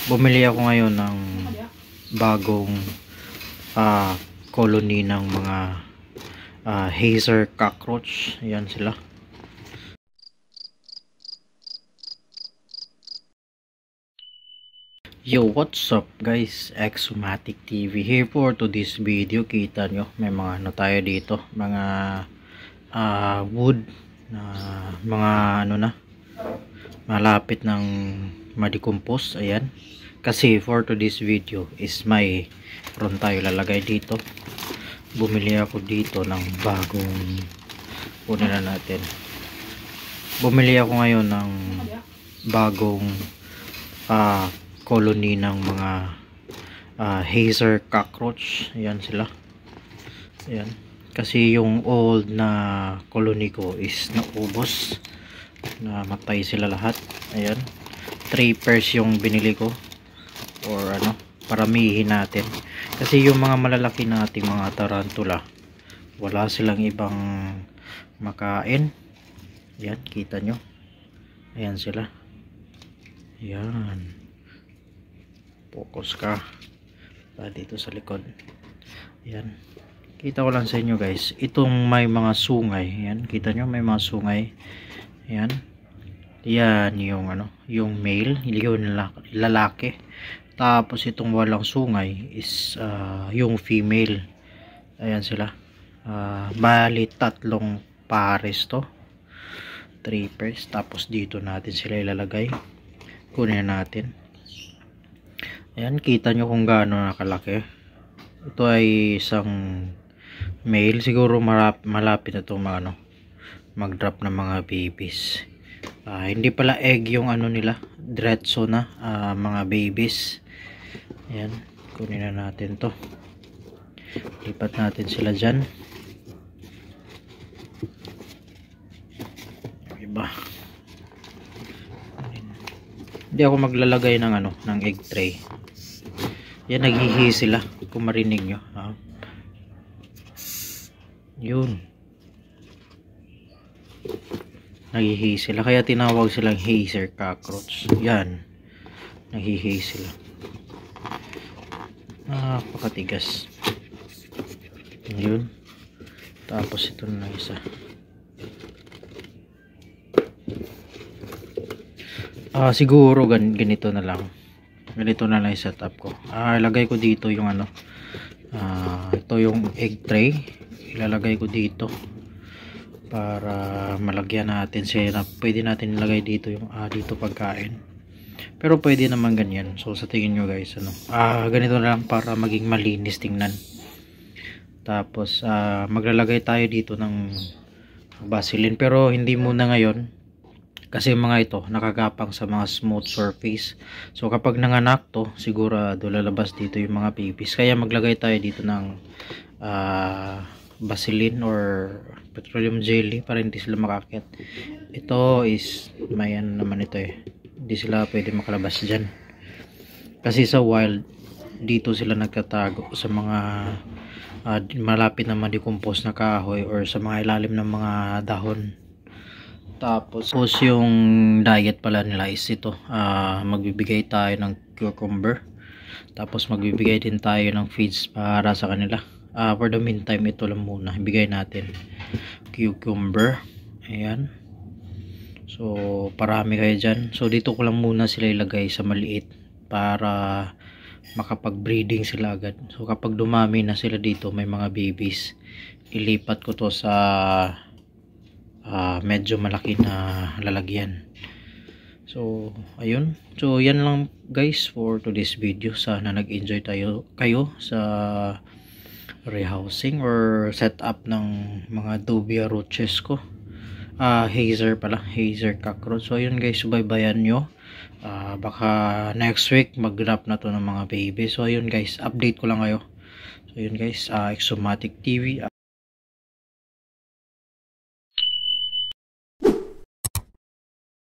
Bumili ako ngayon ng bagong colony ng mga hazer cockroach. Ayan sila. Yo, what's up guys? Exomatic TV here for today's video. Kita nyo, may mga ano tayo dito, mga wood na mga ano na malapit ng ma-decompose. Ayan, kasi for today's video is may ron tayo lalagay dito. Bumili ako dito ng bagong, kunin na natin, bumili ako ngayon ng bagong colony ng mga hazer cockroach. Ayan sila. Ayan, kasi yung old na colony ko is naubos, namatay sila lahat. Ayan, 3 pairs yung binili ko, or ano, paramihin natin kasi yung mga malalaki nating mga tarantula wala silang ibang makain. Ayan, kita nyo, ayan sila. Ayan, focus ka dito sa likod. Ayan, kita ko lang sa inyo guys, itong may mga sungay. Ayan, kita nyo, may mga sungay. Ayan, yan yung ano, yung male, yung lalaki. Tapos itong walang sungay is yung female. Ayan sila. Bali 3 pares to, 3 pairs. Tapos dito natin sila ilalagay. Kunin natin. Ayan, kita nyo kung gaano nakalaki. Ito ay isang male. Siguro malapit na itong mga, ano, mag-drop ng mga babies. Hindi pala egg yung ano nila, diretso na mga babies. Ayan, kunin na natin to. Lipat natin sila dyan. Iba. Hindi ako maglalagay ng ano, ng egg tray. Yan, naghihi sila kung marinig nyo. Yun, naghihi sila, kaya tinawag silang hazer cockroach. Yan, naghihi sila. Napakatigas. Yun, tapos ito na isa. Siguro ganito na lang. Ganito na lang yung setup ko. Ilagay ko dito yung ano, ito yung egg tray, ilalagay ko dito para malagyan natin siya. Pwede natin ilagay dito yung dito pagkain, pero pwede naman ganyan. So sa tingin nyo guys, ano, ganito na lang para maging malinis tingnan. Tapos maglalagay tayo dito ng Vaseline, pero hindi muna ngayon kasi mga ito nakagapang sa mga smooth surface. So kapag nanganak to, sigurado lalabas dito yung mga babies. Kaya maglagay tayo dito ng Vaseline or petroleum jelly para hindi sila makakit. Ito is may ano naman ito eh, hindi sila pwede makalabas dyan. Kasi sa wild, dito sila nagtatago sa mga malapit na ma-decompose na kahoy or sa mga ilalim ng mga dahon. Tapos yung diet pala nila is ito, magbibigay tayo ng cucumber, tapos magbibigay din tayo ng feeds para sa kanila. For the meantime, ito lang muna ibigay natin, cucumber. Ayan, so parami kayo dyan. So dito ko lang muna sila ilagay sa maliit para makapag breeding sila agad. So kapag dumami na sila dito, may mga babies, ilipat ko to sa medyo malaki na lalagyan. So ayun, so yan lang guys for today's video. Sana nag-enjoy kayo sa rehousing or setup ng mga dubia roaches ko. Hazer pala, hazer cockroach. So ayun guys, subaybayan nyo. Baka next week mag-drop na to ng mga baby. So ayun guys, update ko lang kayo. So ayun guys, Exomatic TV.